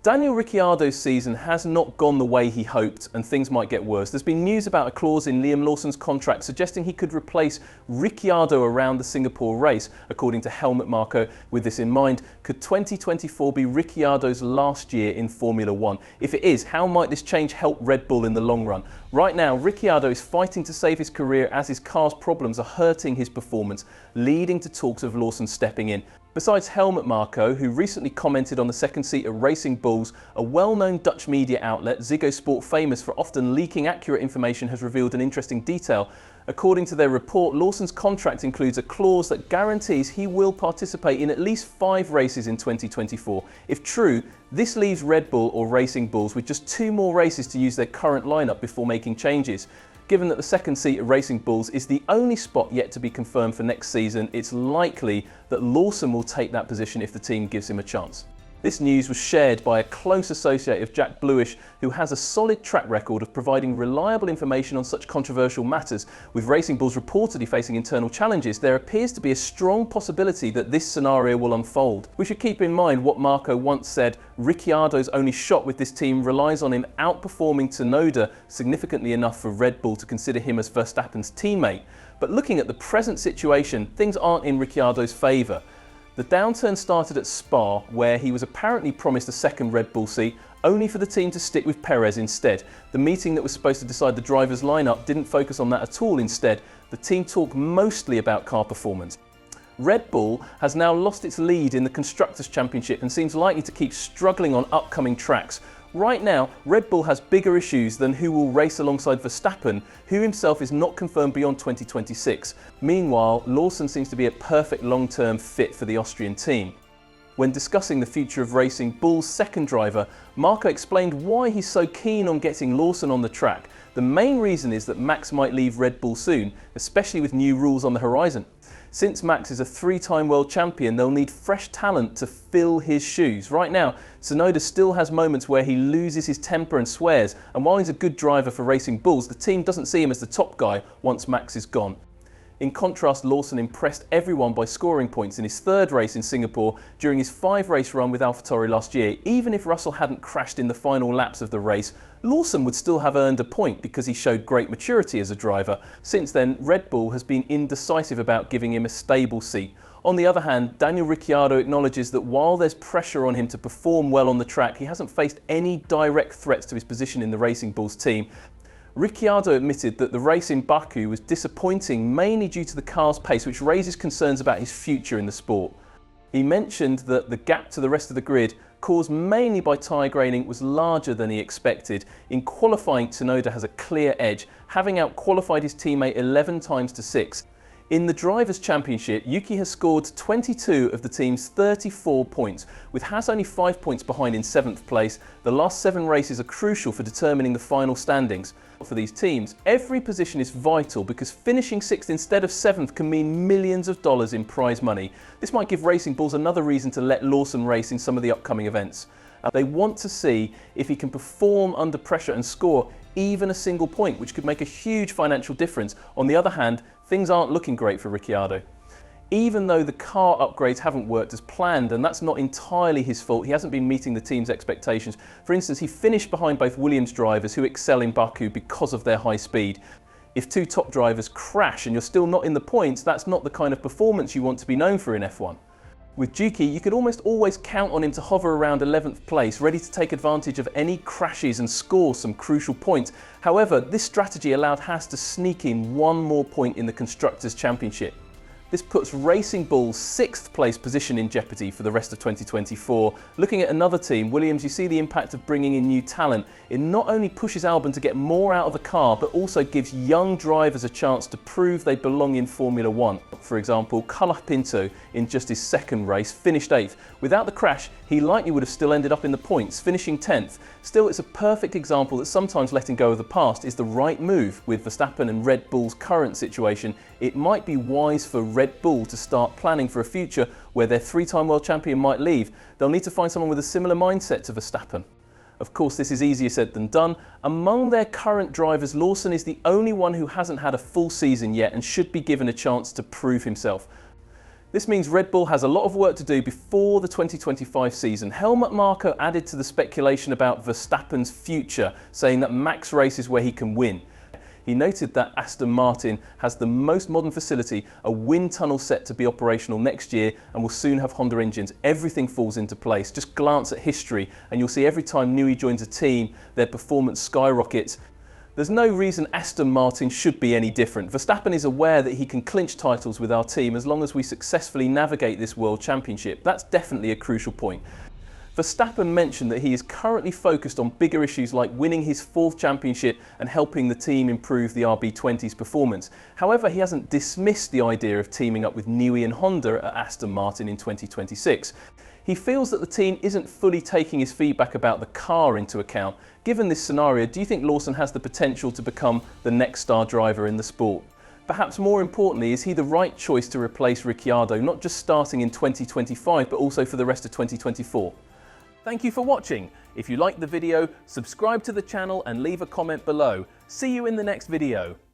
Daniel Ricciardo's season has not gone the way he hoped, and things might get worse. There's been news about a clause in Liam Lawson's contract suggesting he could replace Ricciardo around the Singapore race, according to Helmut Marko. With this in mind, could 2024 be Ricciardo's last year in Formula One? If it is, how might this change help Red Bull in the long run? Right now, Ricciardo is fighting to save his career as his car's problems are hurting his performance, leading to talks of Lawson stepping in. Besides Helmut Marko, who recently commented on the second seat at Racing Bulls, a well-known Dutch media outlet, Ziggo Sport, famous for often leaking accurate information, has revealed an interesting detail. According to their report, Lawson's contract includes a clause that guarantees he will participate in at least 5 races in 2024. If true, this leaves Red Bull or Racing Bulls with just 2 more races to use their current lineup before making changes. Given that the second seat at Racing Bulls is the only spot yet to be confirmed for next season, it's likely that Lawson will take that position if the team gives him a chance. This news was shared by a close associate of Jack Bluish, who has a solid track record of providing reliable information on such controversial matters. With Racing Bulls reportedly facing internal challenges, there appears to be a strong possibility that this scenario will unfold. We should keep in mind what Marko once said: Ricciardo's only shot with this team relies on him outperforming Tsunoda significantly enough for Red Bull to consider him as Verstappen's teammate. But looking at the present situation, things aren't in Ricciardo's favour. The downturn started at Spa, where he was apparently promised a second Red Bull seat, only for the team to stick with Perez instead. The meeting that was supposed to decide the drivers' lineup didn't focus on that at all. Instead, the team talked mostly about car performance. Red Bull has now lost its lead in the Constructors' Championship and seems likely to keep struggling on upcoming tracks. Right now, Red Bull has bigger issues than who will race alongside Verstappen, who himself is not confirmed beyond 2026. Meanwhile, Lawson seems to be a perfect long-term fit for the Austrian team. When discussing the future of Racing Bull's second driver, Marko explained why he's so keen on getting Lawson on the track. The main reason is that Max might leave Red Bull soon, especially with new rules on the horizon. Since Max is a 3-time world champion, they'll need fresh talent to fill his shoes. Right now, Tsunoda still has moments where he loses his temper and swears, and while he's a good driver for Racing Bulls, the team doesn't see him as the top guy once Max is gone. In contrast, Lawson impressed everyone by scoring points in his 3rd race in Singapore during his 5-race run with AlphaTauri last year. Even if Russell hadn't crashed in the final laps of the race, Lawson would still have earned a point because he showed great maturity as a driver. Since then, Red Bull has been indecisive about giving him a stable seat. On the other hand, Daniel Ricciardo acknowledges that while there's pressure on him to perform well on the track, he hasn't faced any direct threats to his position in the Racing Bulls team. Ricciardo admitted that the race in Baku was disappointing mainly due to the car's pace, which raises concerns about his future in the sport. He mentioned that the gap to the rest of the grid, caused mainly by tyre graining, was larger than he expected. In qualifying, Tsunoda has a clear edge, having out-qualified his teammate 11 times to 6. In the Drivers' Championship, Yuki has scored 22 of the team's 34 points, with Haas only 5 points behind in 7th place. The last 7 races are crucial for determining the final standings. For these teams, every position is vital because finishing 6th instead of 7th can mean millions of dollars in prize money. This might give Racing Bulls another reason to let Lawson race in some of the upcoming events. They want to see if he can perform under pressure and score even a single point, which could make a huge financial difference. On the other hand, things aren't looking great for Ricciardo. Even though the car upgrades haven't worked as planned, and that's not entirely his fault, he hasn't been meeting the team's expectations. For instance, he finished behind both Williams drivers who excel in Baku because of their high speed. If 2 top drivers crash and you're still not in the points, that's not the kind of performance you want to be known for in F1. With Yuki, you could almost always count on him to hover around 11th place, ready to take advantage of any crashes and score some crucial points. However, this strategy allowed Haas to sneak in 1 more point in the Constructors' Championship. This puts Racing Bull's 6th place position in jeopardy for the rest of 2024. Looking at another team, Williams, you see the impact of bringing in new talent. It not only pushes Albon to get more out of the car, but also gives young drivers a chance to prove they belong in Formula One. For example, Colapinto, in just his 2nd race, finished 8th. Without the crash, he likely would have still ended up in the points, finishing 10th. Still, it's a perfect example that sometimes letting go of the past is the right move. With Verstappen and Red Bull's current situation, it might be wise for Red Bull to start planning for a future where their 3-time world champion might leave. They'll need to find someone with a similar mindset to Verstappen. Of course, this is easier said than done. Among their current drivers, Lawson is the only one who hasn't had a full season yet and should be given a chance to prove himself. This means Red Bull has a lot of work to do before the 2025 season. Helmut Marko added to the speculation about Verstappen's future, saying that Max race is where he can win. He noted that Aston Martin has the most modern facility, a wind tunnel set to be operational next year, and will soon have Honda engines. Everything falls into place. Just glance at history and you'll see every time Newey joins a team, their performance skyrockets. There's no reason Aston Martin should be any different. Verstappen is aware that he can clinch titles with our team as long as we successfully navigate this World Championship. That's definitely a crucial point. Verstappen mentioned that he is currently focused on bigger issues like winning his 4th championship and helping the team improve the RB20's performance. However, he hasn't dismissed the idea of teaming up with Newey and Honda at Aston Martin in 2026. He feels that the team isn't fully taking his feedback about the car into account. Given this scenario, do you think Lawson has the potential to become the next star driver in the sport? Perhaps more importantly, is he the right choice to replace Ricciardo, not just starting in 2025, but also for the rest of 2024? Thank you for watching. If you liked the video, subscribe to the channel and leave a comment below. See you in the next video.